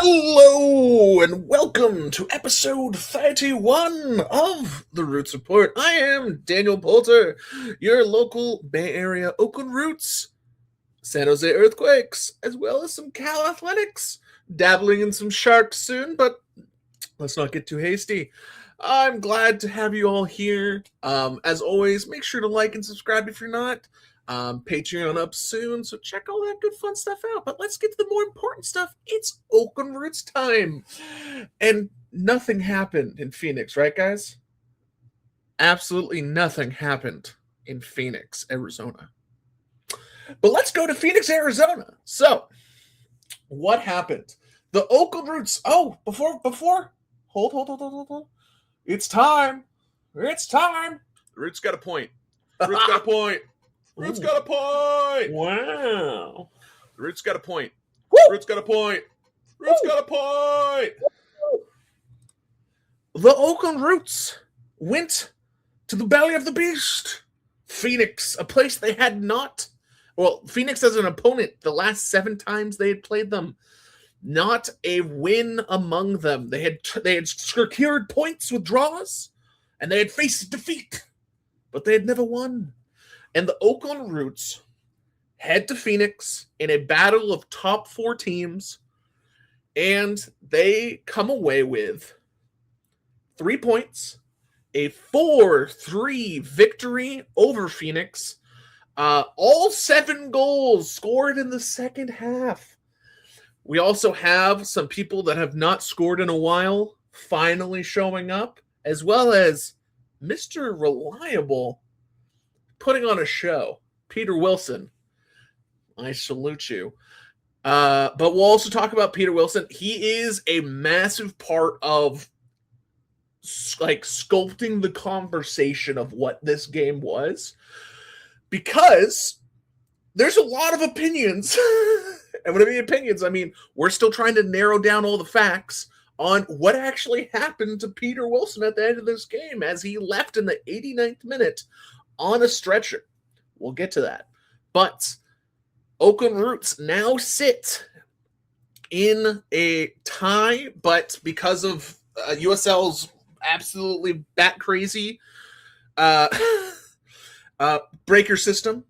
Hello and welcome to episode 31 of the Roots Report. I am Daniel Poulter, your local Bay Area Oakland Roots, San Jose Earthquakes, as well as some Cal Athletics, dabbling in some Sharks soon, but let's not get too hasty. I'm glad to have you all here. As always, make sure to like and subscribe if you're not. Patreon up soon, so check all that good fun stuff out. But let's get to the more important stuff. It's Oakland Roots time. And nothing happened in Phoenix, right, guys? Absolutely nothing happened in Phoenix, Arizona. But let's go to Phoenix, Arizona. So, what happened? The Oakland Roots. Oh, before. Hold. It's time. It's time. The Roots got a point. The Roots got a point. Roots got a point. Wow. The Roots got a point. Woo! Roots got a point. Roots got a point. The Oakland Roots went to the belly of the beast. Phoenix, a place they had not. Well, Phoenix as an opponent, the last 7 times they had played them, not a win among them. They had secured points with draws, and they had faced defeat, but they had never won. And the Oakland Roots head to Phoenix in a battle of top 4 teams, and they come away with 3 points, a 4-3 victory over Phoenix, all 7 goals scored in the second half. We also have some people that have not scored in a while finally showing up, as well as Mr. Reliable putting on a show, Peter Wilson. I salute you. But we'll also talk about Peter Wilson. He is a massive part of sculpting the conversation of what this game was, because there's a lot of opinions. And when I mean opinions, I mean we're still trying to narrow down all the facts on what actually happened to Peter Wilson at the end of this game as he left in the 89th minute on a stretcher. We'll get to that. But Oakland Roots now sit in a tie, but because of USL's absolutely bat crazy breaker system,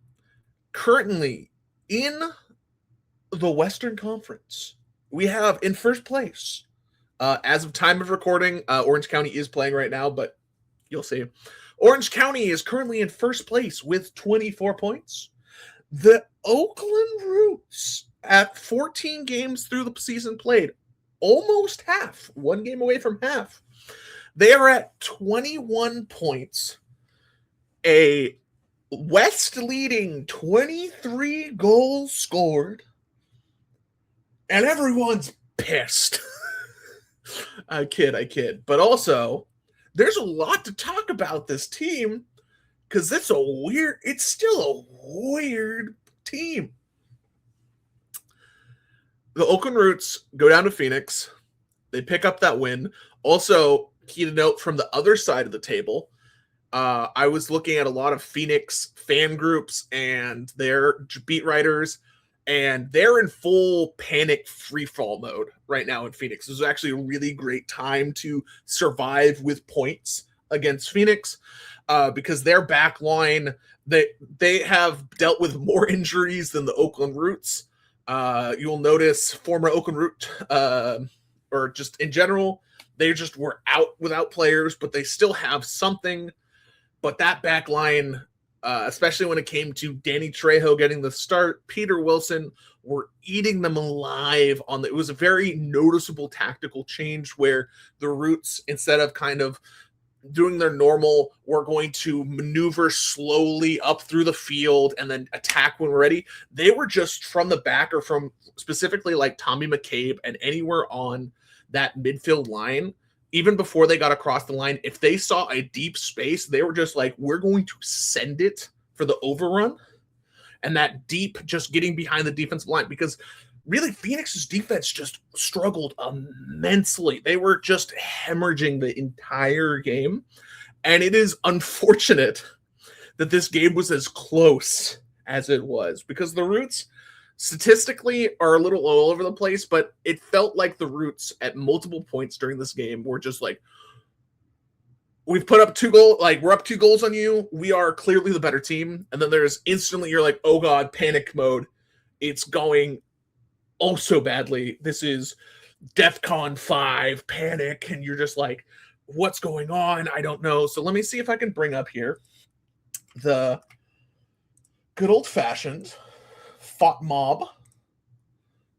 currently in the Western Conference, we have in first place, as of time of recording, Orange County is playing right now, but you'll see. Orange County is currently in first place with 24 points. The Oakland Roots, at 14 games through the season played, almost half, 1 game away from half. They are at 21 points, a West leading 23 goals scored, and everyone's pissed. I kid. But also, there's a lot to talk about this team because it's still a weird team. The Oakland Roots go down to Phoenix. They pick up that win. Also, key to note from the other side of the table, I was looking at a lot of Phoenix fan groups and their beat writers, and they're in full panic freefall mode right now in Phoenix. This is actually a really great time to survive with points against Phoenix because their back line, they have dealt with more injuries than the Oakland Roots. You'll notice former Oakland Root, or just in general, they just were out without players, but they still have something. But that back line, especially when it came to Danny Trejo getting the start, Peter Wilson were eating them alive. It was a very noticeable tactical change where the Roots, instead of kind of doing their normal, we're going to maneuver slowly up through the field and then attack when we're ready. They were just from the back, or from specifically like Tommy McCabe and anywhere on that midfield line. Even before they got across the line, if they saw a deep space, they were just like, we're going to send it for the overrun. And that deep, just getting behind the defensive line, because really Phoenix's defense just struggled immensely. They were just hemorrhaging the entire game. And it is unfortunate that this game was as close as it was, because the Roots statistically are a little all over the place, but it felt like the Roots at multiple points during this game were just like, we've put up 2 goals, like we're up 2 goals on you. We are clearly the better team. And then there's instantly you're like, oh God, panic mode. It's going oh so badly. This is DEFCON 5 panic. And you're just like, what's going on? I don't know. So let me see if I can bring up here the good old fashioned Fought Mob.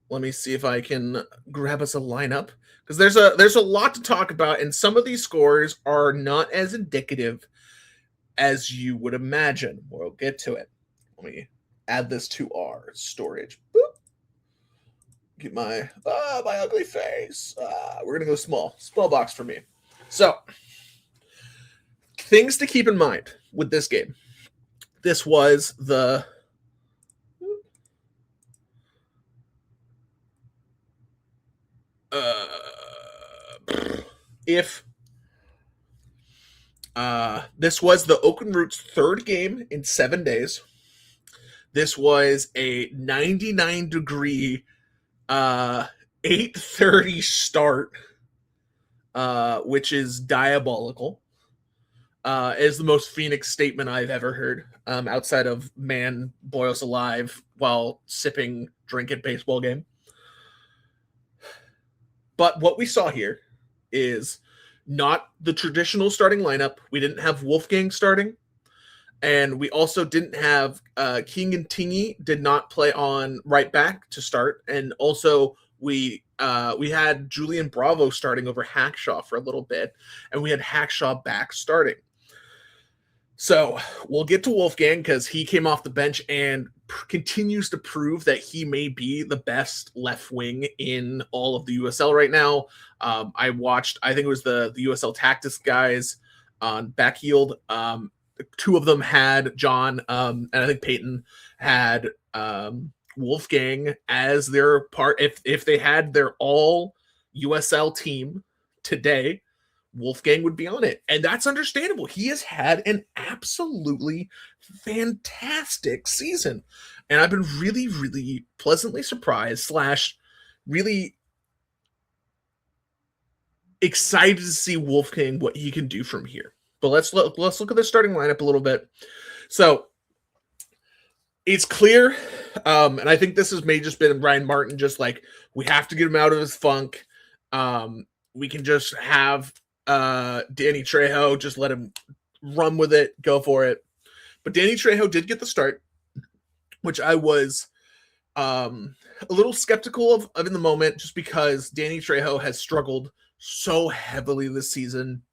Let me see if I can grab us a lineup, because there's a lot to talk about, and some of these scores are not as indicative as you would imagine. We'll get to it. Let me add this to our storage. Boop. Get my ugly face. We're gonna go small box for me. So things to keep in mind with this game. This was the this was the Oakland Roots' 3rd game in 7 days. This was a 99-degree 8:30 start, which is diabolical. Is the most Phoenix statement I've ever heard, outside of man boils alive while sipping drink at baseball game. But what we saw here is not the traditional starting lineup. We didn't have Wolfgang starting, and we also didn't have King and Tingy did not play on right back to start, and also we had Julian Bravo starting over Hackshaw for a little bit, and we had Hackshaw back starting. So we'll get to Wolfgang because he came off the bench and continues to prove that he may be the best left wing in all of the USL right now. I think it was the USL Tactics guys on Backfield. 2 of them had John, and I think Peyton had Wolfgang as their part. If they had their all USL team today, Wolfgang would be on it. And that's understandable. He has had an absolutely fantastic season. And I've been really, really pleasantly surprised / really excited to see Wolfgang, what he can do from here. But let's look at the starting lineup a little bit. So it's clear, and I think this may just been Ryan Martin, just like, we have to get him out of his funk. We can just have Danny Trejo, just let him run with it, go for it. But Danny Trejo did get the start, which I was a little skeptical of in the moment, just because Danny Trejo has struggled so heavily this season.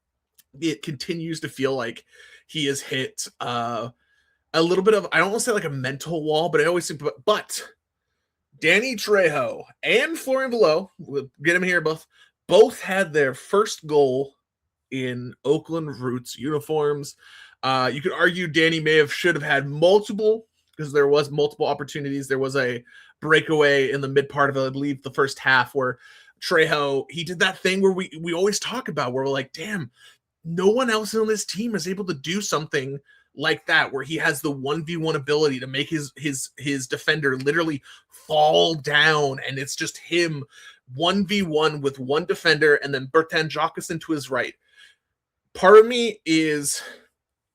It continues to feel like he has hit a little bit of, I don't want to say like a mental wall, but I always think, but Danny Trejo and Florian Below, we'll get him here, both had their first goal in Oakland Roots uniforms. You could argue Danny should have had multiple, because there was multiple opportunities. There was a breakaway in the mid part of, I believe, the first half, where Trejo, he did that thing where we always talk about, where we're like, damn, no one else on this team is able to do something like that, where he has the 1v1 ability to make his defender literally fall down, and it's just him 1v1 with one defender, and then Bertrand Jacquesin to his right. Part of me is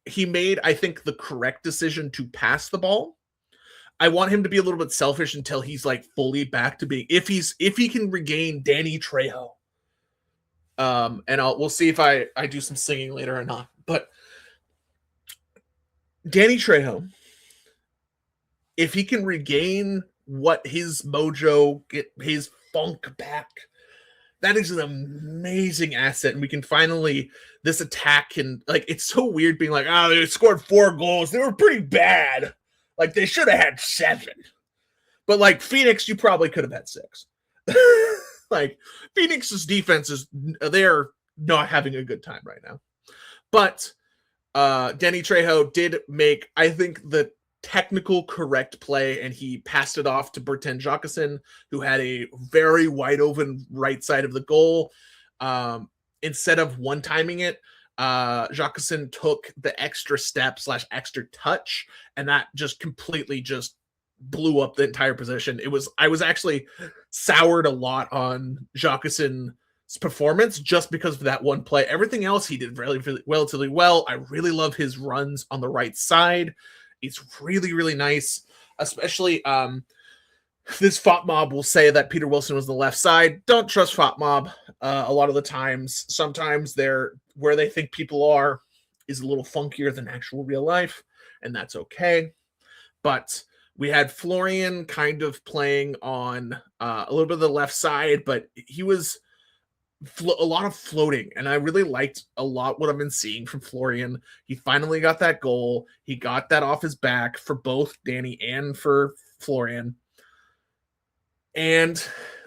he made, I think, the correct decision to pass the ball. I want him to be a little bit selfish until he's like fully back to being, if he can regain Danny Trejo. And we'll see if I do some singing later or not. But Danny Trejo, if he can regain what his mojo, get his funk back, that is an amazing asset. And we can finally, this attack can, like, it's so weird being like, oh, they scored 4 goals. They were pretty bad. Like, they should have had 7. But like Phoenix, you probably could have had 6. Like, Phoenix's defense they're not having a good time right now. But Danny Trejo did make, I think, the technical correct play, and he passed it off to Bertrand Jacquesin, who had a very wide open right side of the goal. Instead of one-timing it, Jacquesin took the extra step / extra touch, and that just completely just blew up the entire position. I was actually soured a lot on Jacqueson's performance just because of that one play. Everything else he did relatively well. I really love his runs on the right side. It's really, really nice, especially this Fop Mob will say that Peter Wilson was the left side. Don't trust Fop Mob. A lot of the times, sometimes they're where they think people are is a little funkier than actual real life, and that's okay. But we had Florian kind of playing on a little bit of the left side, but he was a lot of floating, and I really liked a lot what I've been seeing from Florian. He finally got that goal. He got that off his back for both Danny and for Florian. And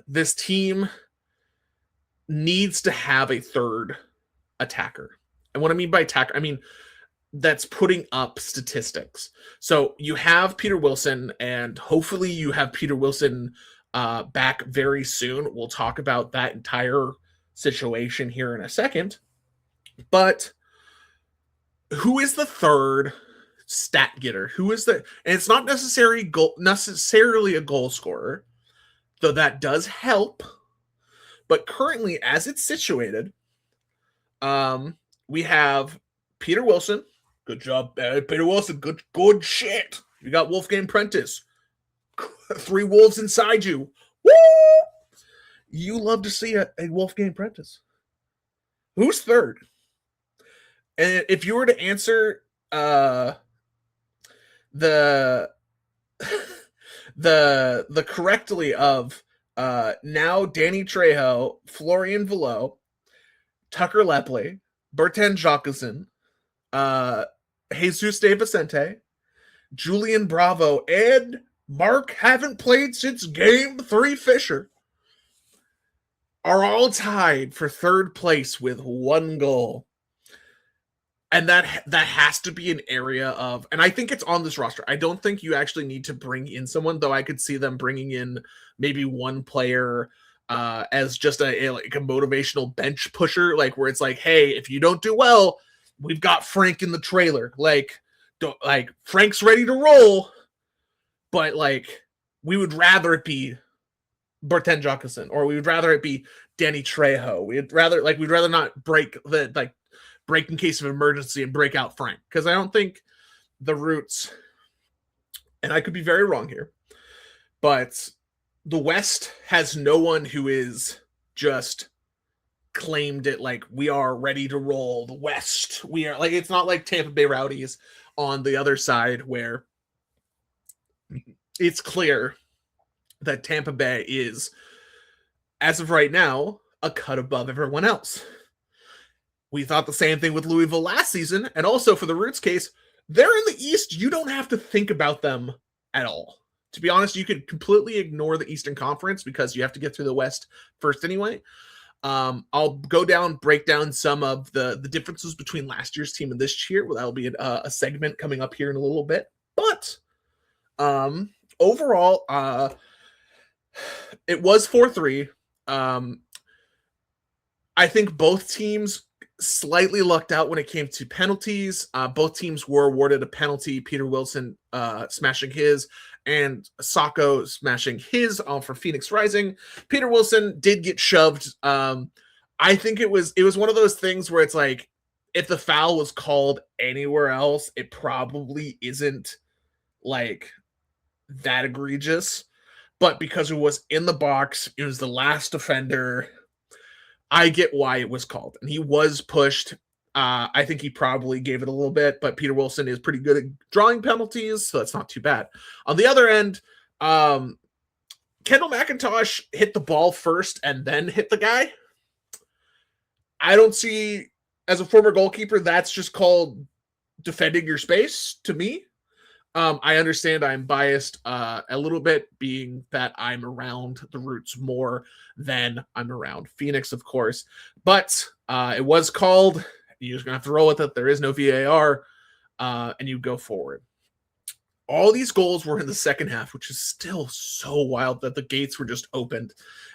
this team needs to have a third attacker. And what I mean by attacker, I mean that's putting up statistics. So you have Peter Wilson, and hopefully you have Peter Wilson back very soon. We'll talk about that entire situation here in a second. But who is the third stat getter? Who is the, and it's not necessarily a goal scorer, though that does help. But currently, as it's situated, we have Peter Wilson. Good job, Peter Wilson. Good shit. You got Wolfgang Prentice. 3 wolves inside you. Woo! You love to see a Wolfgang Prentice. Who's third? And if you were to answer the correctly of now Danny Trejo, Florian Velo, Tucker Lepley, Bertrand Jacqueson, Jesus De Vicente, Julian Bravo, and Mark haven't played since game 3 Fisher are all tied for third place with 1 goal. And that has to be an area of, and I think it's on this roster. I don't think you actually need to bring in someone, though I could see them bringing in maybe one player as just a motivational bench pusher, like where it's like, hey, if you don't do well, we've got Frank in the trailer. Like Frank's ready to roll, but like we would rather it be Bertrand Jacqueson, or we would rather it be Danny Trejo. We'd rather not break in case of emergency and break out Frank, because I don't think the Roots, and I could be very wrong here, but the West has no one who is just claimed it like we are ready to roll. The West, we are like, it's not like Tampa Bay Rowdies on the other side where it's clear that Tampa Bay is, as of right now, a cut above everyone else. We thought the same thing with Louisville last season, and also for the Roots case, they're in the East. You don't have to think about them at all. To be honest, you could completely ignore the Eastern Conference because you have to get through the West first anyway. I'll break down some of the differences between last year's team and this year. Well, that'll be a segment coming up here in a little bit. But overall, it was 4-3. I think both teams slightly lucked out when it came to penalties. Both teams were awarded a penalty. Peter Wilson smashing his, and Sacco smashing his for Phoenix Rising. Peter Wilson did get shoved. I think it was one of those things where it's like, if the foul was called anywhere else, it probably isn't like that egregious. But because it was in the box, it was the last offender, I get why it was called. And he was pushed. I think he probably gave it a little bit, but Peter Wilson is pretty good at drawing penalties, so that's not too bad. On the other end, Kendall McIntosh hit the ball first and then hit the guy. I don't see, as a former goalkeeper, that's just called defending your space to me. I understand I'm biased a little bit, being that I'm around the Roots more than I'm around Phoenix, of course. But it was called. You're just going to have to roll with it. There is no VAR, and you go forward. All these goals were in the second half, which is still so wild that the gates were just opened.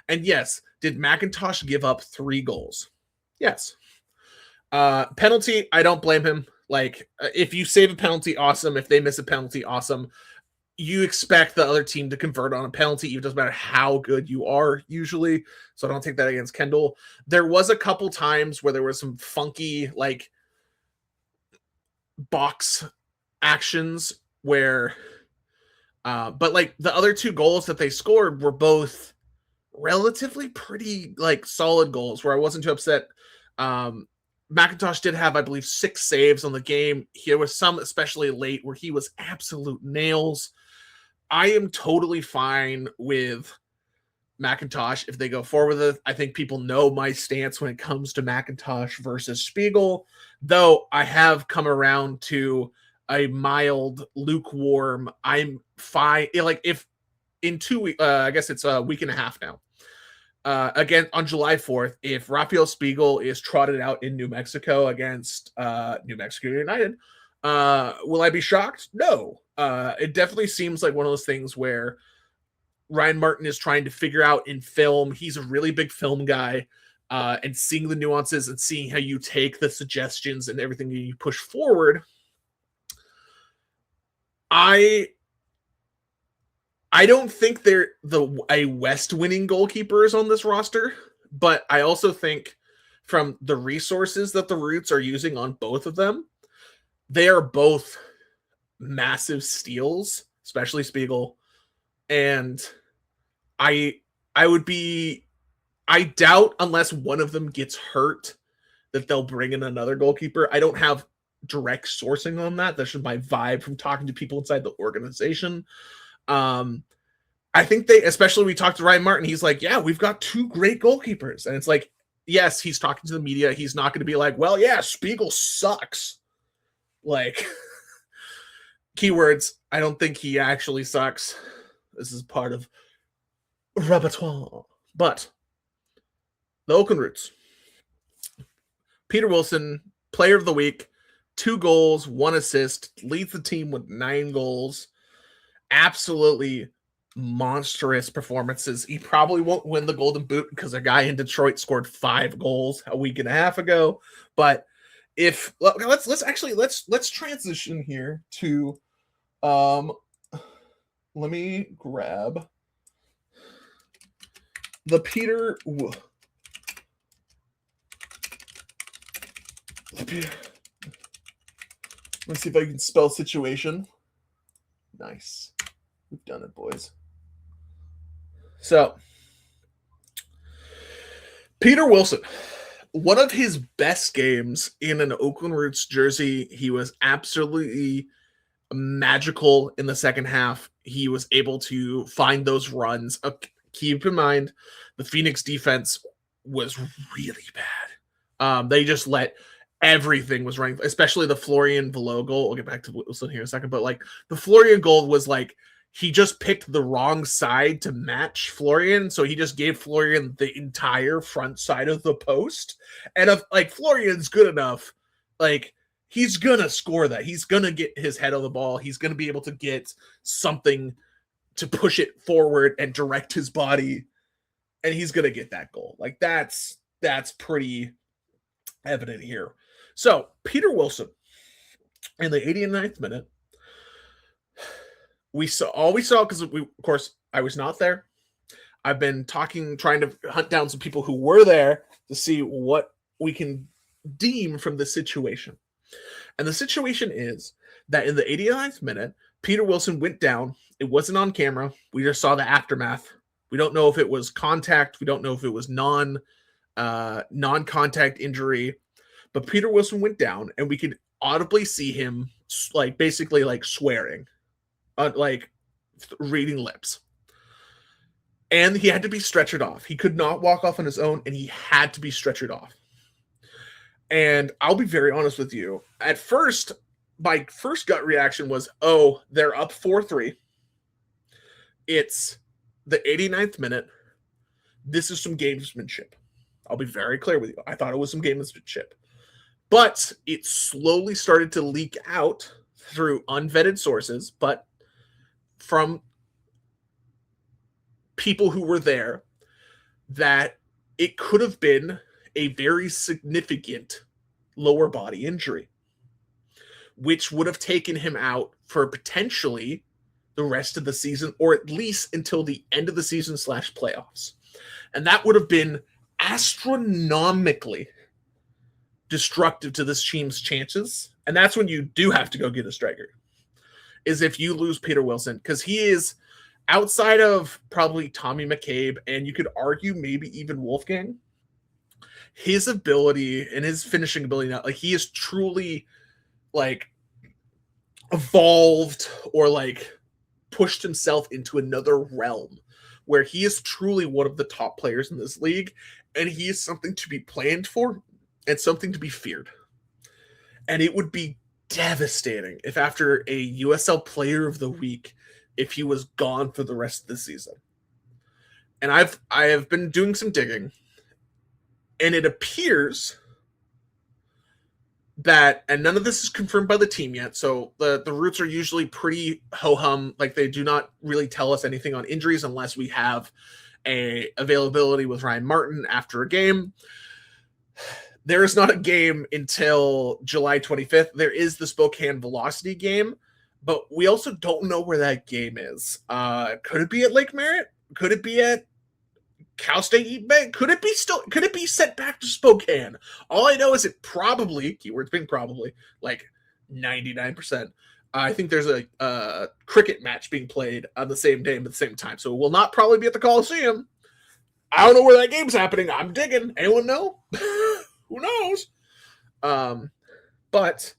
And yes, did McIntosh give up 3 goals? Yes. Penalty, I don't blame him. Like, if you save a penalty, awesome. If they miss a penalty, awesome. you expect the other team to convert on a penalty. It doesn't matter how good you are usually. So I don't take that against Kendall. There was a couple times where there was some funky like box actions where but like the other two goals that they scored were both relatively pretty like solid goals where I wasn't too upset. McIntosh did have, I believe, 6 saves on the game. There was some, especially late, where he was absolute nails. I am totally fine with McIntosh if they go forward with it. I think people know my stance when it comes to McIntosh versus Spiegel, though I have come around to a mild, lukewarm. I'm fine. Like if in 2 weeks, I guess it's a week and a half now. Again on July 4th, if Rafael Spiegel is trotted out in New Mexico against New Mexico United, will I be shocked? No. It definitely seems like one of those things where Ryan Martin is trying to figure out in film. He's a really big film guy, and seeing the nuances and seeing how you take the suggestions and everything you push forward. I don't think they're a West winning goalkeepers on this roster, but I also think from the resources that the Roots are using on both of them, they are both massive steals, especially Spiegel. And I doubt unless one of them gets hurt that they'll bring in another goalkeeper. I don't have direct sourcing on that. That's just my vibe from talking to people inside the organization. I think especially we talked to Ryan Martin, he's like, yeah, we've got 2 great goalkeepers. And it's like, yes, he's talking to the media. He's not going to be like, well, yeah, Spiegel sucks. Like, keywords, I don't think he actually sucks. This is part of repertoire. But the Oakland Roots. Peter Wilson, player of the week, 2 goals, 1 assist, leads the team with 9 goals. Absolutely monstrous performances. He probably won't win the Golden Boot because a guy in Detroit scored 5 goals a week and a half ago. But let's transition here to let me grab the Peter. Let me see if I can spell situation. Nice. We've done it, boys. So, Peter Wilson, one of his best games in an Oakland Roots jersey. He was absolutely magical in the second half. He was able to find those runs. Keep in mind, the Phoenix defense was really bad. They just let everything was running, especially the Florian Velo goal. We'll get back to Wilson here in a second, but like the Florian goal was like he just picked the wrong side to match Florian, so he just gave Florian the entire front side of the post. And if like Florian's good enough, like he's gonna score that. He's gonna get his head on the ball. He's gonna be able to get something to push it forward and direct his body, and he's gonna get that goal. Like that's pretty evident here. So Peter Wilson in the 89th minute, we saw because of course I was not there. I've been trying to hunt down some people who were there to see what we can deem from the situation. And the situation is that in the 89th minute, Peter Wilson went down. It wasn't on camera. We just saw the aftermath. We don't know if it was contact. We don't know if it was non-contact injury. But Peter Wilson went down, and we could audibly see him like basically like swearing, like reading lips. And he had to be stretchered off. He could not walk off on his own, and he had to be stretchered off. And I'll be very honest with you. At first, my first gut reaction was, oh, they're up 4-3. It's the 89th minute. This is some gamesmanship. I'll be very clear with you. I thought it was some gamesmanship. But it slowly started to leak out through unvetted sources, but from people who were there, that it could have been a very significant lower body injury, which would have taken him out for potentially the rest of the season, or at least until the end of the season / playoffs. And that would have been astronomically destructive to this team's chances. And that's when you do have to go get a striker, is if you lose Peter Wilson, because he is, outside of probably Tommy McCabe, and you could argue maybe even Wolfgang, his ability and his finishing ability now, like, he is truly like evolved or like pushed himself into another realm where he is truly one of the top players in this league, and he is something to be planned for and something to be feared. And it would be devastating if after a USL Player of the Week, if he was gone for the rest of the season. And I have been doing some digging, and it appears that, and none of this is confirmed by the team yet, so the Roots are usually pretty ho-hum, like they do not really tell us anything on injuries unless we have a availability with Ryan Martin after a game. There is not a game until July 25th. There is the Spokane Velocity game, but we also don't know where that game is. Could it be at Lake Merritt? Could it be at Cal State Eaton Bay? Could it be sent back to Spokane? All I know is it probably, keywords being probably, like 99%. I think there's a cricket match being played on the same day at the same time, so it will not probably be at the Coliseum. I don't know where that game's happening. I'm digging. Anyone know? Who knows? But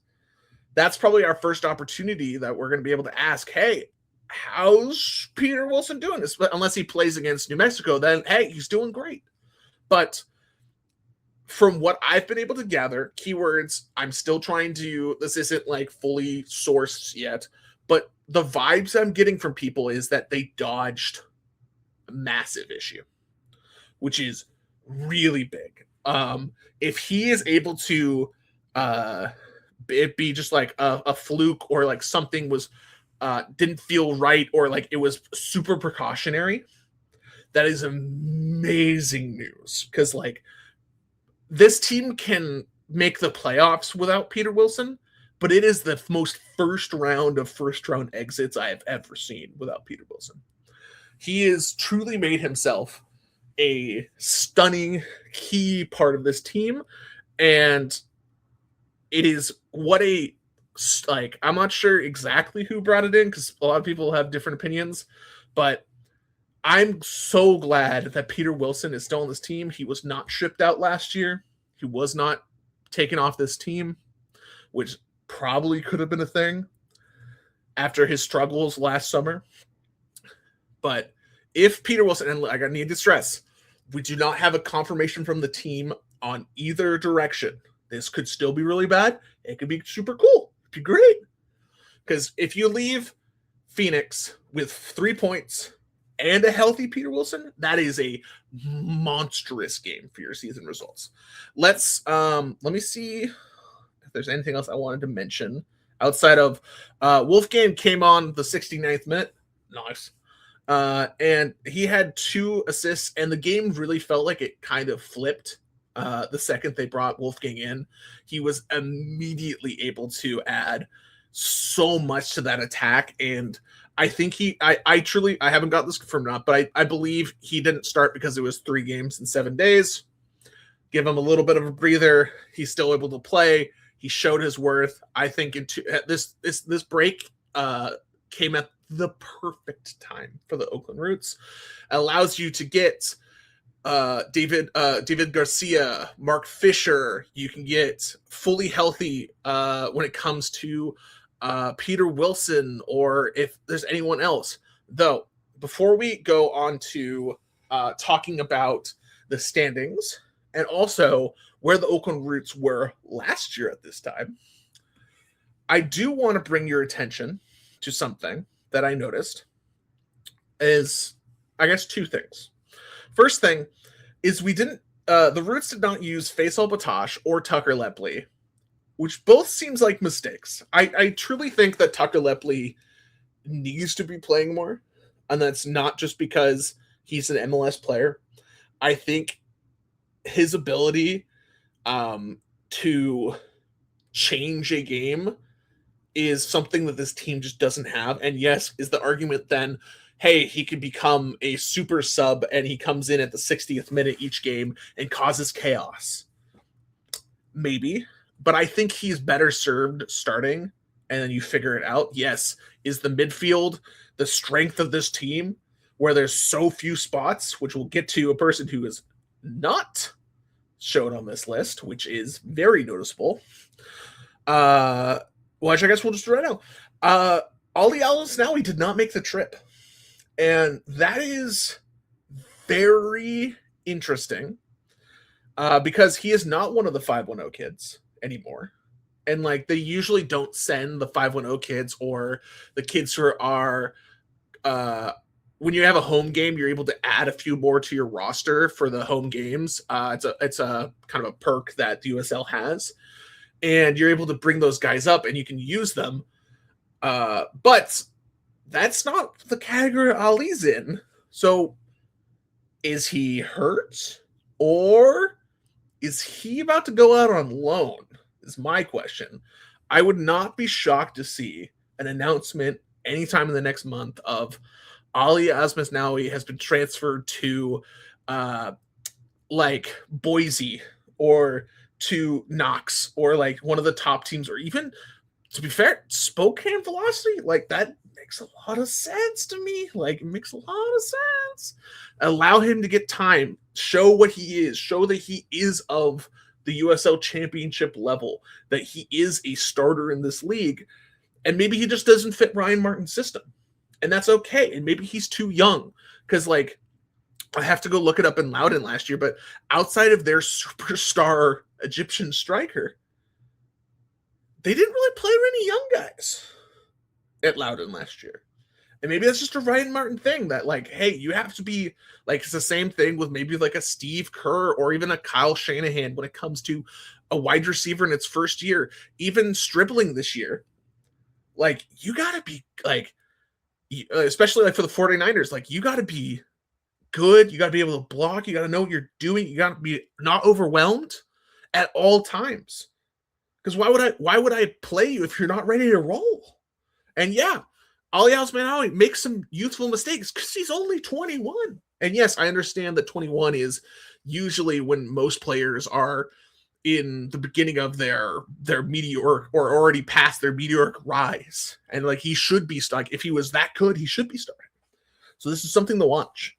that's probably our first opportunity that we're going to be able to ask, hey, how's Peter Wilson doing? Unless he plays against New Mexico, then, hey, he's doing great. But from what I've been able to gather, keywords, I'm still trying to, this isn't like fully sourced yet, but the vibes I'm getting from people is that they dodged a massive issue, which is really big. If he is able to it be just like a fluke, or like something was didn't feel right, or like it was super precautionary, that is amazing news, because like this team can make the playoffs without Peter Wilson, but it is the most first round exits I have ever seen without Peter Wilson. He has truly made himself a stunning key part of this team, and it is what a, like, I'm not sure exactly who brought it in, because a lot of people have different opinions, but I'm so glad that Peter Wilson is still on this team. He was not shipped out last year. He was not taken off this team, which probably could have been a thing after his struggles last summer. But if Peter Wilson, and like, I need to stress, we do not have a confirmation from the team on either direction. This could still be really bad. It could be super cool. It'd be great. Because if you leave Phoenix with 3 points and a healthy Peter Wilson, that is a monstrous game for your season results. Let me see if there's anything else I wanted to mention outside of Wolfgang came on the 69th minute. Nice. And he had 2 assists, and the game really felt like it kind of flipped the second they brought Wolfgang in. He was immediately able to add so much to that attack, and I think I truly, I haven't got this confirmed or not, but I believe he didn't start because it was 3 games in 7 days. Give him a little bit of a breather. He's still able to play. He showed his worth. I think this break came at the perfect time for the Oakland Roots. It allows you to get David Garcia, Mark Fisher. You can get fully healthy when it comes to Peter Wilson, or if there's anyone else. Though, before we go on to talking about the standings and also where the Oakland Roots were last year at this time, I do want to bring your attention to something that I noticed is, I guess, 2 things. First thing is the Roots did not use Faisal Batash or Tucker Lepley, which both seems like mistakes. I truly think that Tucker Lepley needs to be playing more, and that's not just because he's an MLS player. I think his ability to change a game is something that this team just doesn't have. And yes, is the argument then, hey, he could become a super sub and he comes in at the 60th minute each game and causes chaos? Maybe, but I think he's better served starting and then you figure it out. Yes, is the midfield the strength of this team where there's so few spots, which we'll get to a person who is not shown on this list, which is very noticeable. Which I guess we'll just do right now. Ali Al-Asnawi did not make the trip. And that is very interesting because he is not one of the 510 kids anymore. And like they usually don't send the 510 kids or the kids who are when you have a home game, you're able to add a few more to your roster for the home games. It's a kind of a perk that the USL has, and you're able to bring those guys up and you can use them. But that's not the category Ali's in. So is he hurt or is he about to go out on loan? Is my question. I would not be shocked to see an announcement anytime in the next month of Ali Al-Asnawi has been transferred to like Boise or to Knox or like one of the top teams, or even, to be fair, Spokane Velocity. Like that makes a lot of sense to me. Like it makes a lot of sense. Allow him to get time, show what he is, show that he is of the USL championship level, that he is a starter in this league. And maybe he just doesn't fit Ryan Martin's system. And that's okay. And maybe he's too young. Because, like, I have to go look it up in Loudoun last year, but outside of their superstar Egyptian striker, they didn't really play many young guys at Loudoun last year. And maybe that's just a Ryan Martin thing that, like, hey, you have to be, like, it's the same thing with maybe like a Steve Kerr or even a Kyle Shanahan when it comes to a wide receiver in its first year, even Stribling this year. Like, you got to be, like, especially like for the 49ers, like you got to be good. You got to be able to block. You got to know what you're doing. You got to be not overwhelmed at all times. Because why would I play you if you're not ready to roll? And yeah, Ali Al-Asnawi makes some youthful mistakes because he's only 21. And yes, I understand that 21 is usually when most players are in the beginning of their meteoric or already past their meteoric rise. And like he should be stuck. If he was that good, he should be starting. So this is something to watch.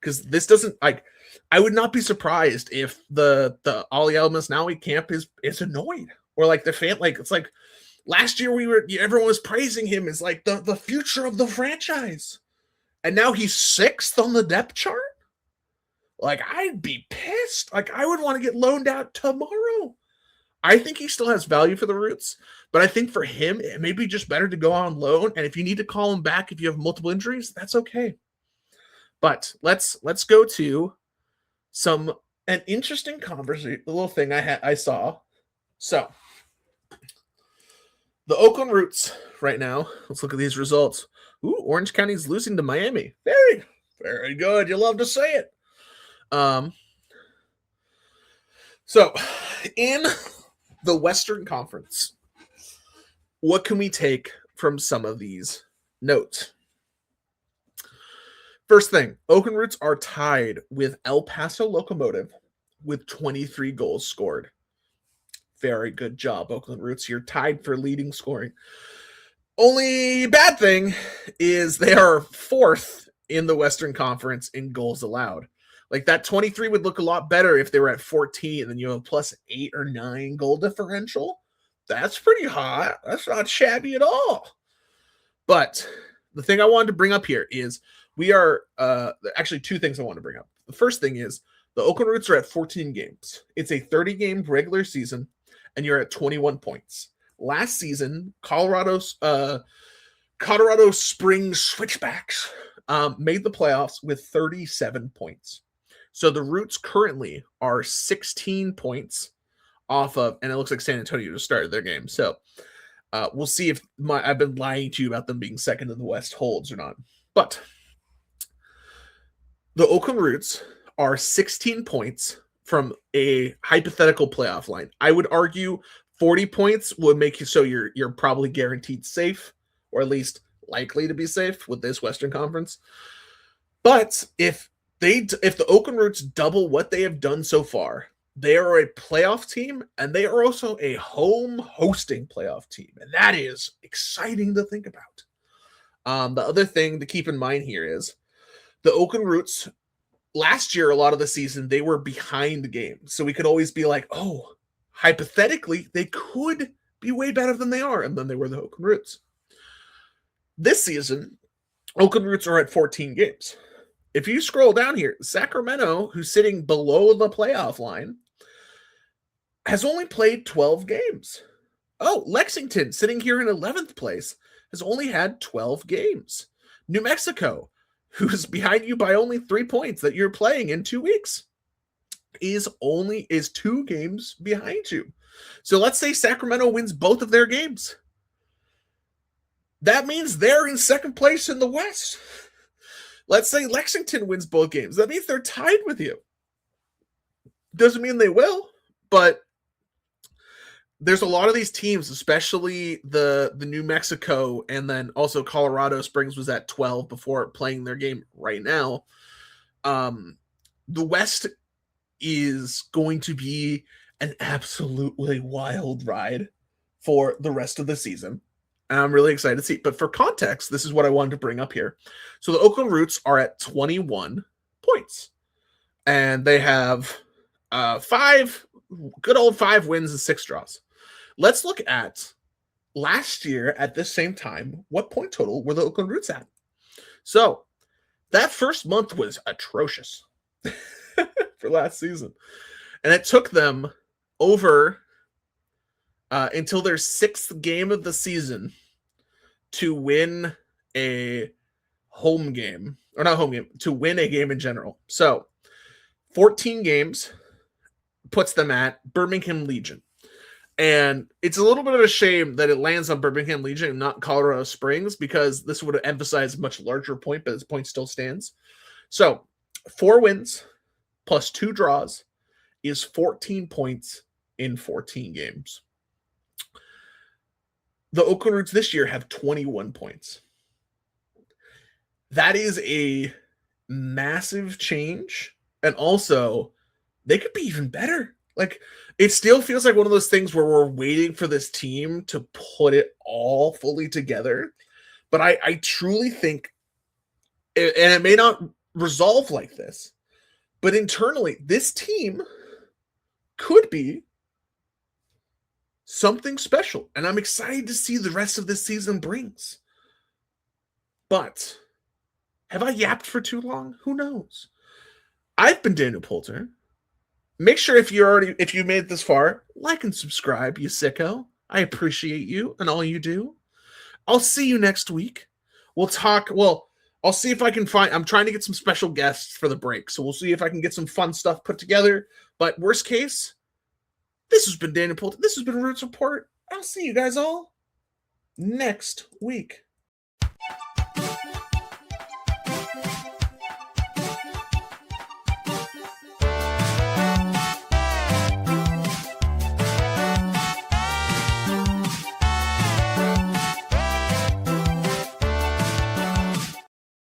Because this doesn't, like, I would not be surprised if the Ali Al-Asnawi camp is annoyed. Or like the fan, like it's like last year everyone was praising him as like the future of the franchise. And now he's 6th on the depth chart. Like, I'd be pissed. Like, I would want to get loaned out tomorrow. I think he still has value for the Roots, but I think for him, it may be just better to go on loan. And if you need to call him back if you have multiple injuries, that's okay. But let's go to an interesting conversation, a little thing I saw. So, the Oakland Roots right now, let's look at these results. Ooh, Orange County's losing to Miami. Very, very good. You love to say it. So in the Western Conference, what can we take from some of these notes? First thing, Oakland Roots are tied with El Paso Locomotive with 23 goals scored. Very good job, Oakland Roots. You're tied for leading scoring. Only bad thing is they are 4th in the Western Conference in goals allowed. Like that 23 would look a lot better if they were at 14 and then you have a plus 8 or 9 goal differential. That's pretty hot. That's not shabby at all. But the thing I wanted to bring up here is we are actually 2 things I want to bring up. The first thing is the Oakland Roots are at 14 games. It's a 30-game regular season, and you're at 21 points. Last season, Colorado Springs Switchbacks made the playoffs with 37 points. So the Roots currently are 16 points off of, and it looks like San Antonio just started their game. So we'll see if I've been lying to you about them being second in the West holds or not. But the Oakland Roots are 16 points from a hypothetical playoff line. I would argue 40 points would make you so you're probably guaranteed safe, or at least likely to be safe with this Western Conference. But if the Oakland Roots double what they have done so far, they are a playoff team, and they are also a home hosting playoff team, and that is exciting to think about. The other thing to keep in mind here is the Oakland Roots last year, a lot of the season, they were behind games. So we could always be like, oh, hypothetically, they could be way better than they are. And then they were the Oakland Roots. This season, Oakland Roots are at 14 games. If you scroll down here, Sacramento, who's sitting below the playoff line, has only played 12 games. Oh, Lexington, sitting here in 11th place, has only had 12 games. New Mexico, who's behind you by only 3 points that you're playing in 2 weeks, is 2 games behind you. So let's say Sacramento wins both of their games. That means they're in second place in the West. Let's say Lexington wins both games. That means they're tied with you. Doesn't mean they will, but there's a lot of these teams, especially the New Mexico, and then also Colorado Springs was at 12 before playing their game right now. The West is going to be an absolutely wild ride for the rest of the season. And I'm really excited to see. But for context, this is what I wanted to bring up here. So the Oakland Roots are at 21 points. And they have 5 wins and 6 draws. Let's look at last year at this same time. What point total were the Oakland Roots at? So that first month was atrocious for last season. And it took them over until their 6th game of the season to win a home game. Or not home game, to win a game in general. So 14 games puts them at Birmingham Legion. And it's a little bit of a shame that it lands on Birmingham Legion and not Colorado Springs, because this would have emphasized a much larger point, but this point still stands. So 4 wins plus 2 draws is 14 points in 14 games. The Oakland Roots this year have 21 points. That is a massive change. And also, they could be even better. Like, it still feels like one of those things where we're waiting for this team to put it all fully together. But I truly think, and it may not resolve like this, but internally, this team could be something special. And I'm excited to see the rest of this season brings. But have I yapped for too long? Who knows? I've been Daniel Poulter. Make sure if you made it this far, like and subscribe, you sicko. I appreciate you and all you do. I'll see you next week. We'll talk. Well, I'll see if I can I'm trying to get some special guests for the break. So we'll see if I can get some fun stuff put together. But worst case, this has been Daniel Poulter. This has been Roots Report. I'll see you guys all next week.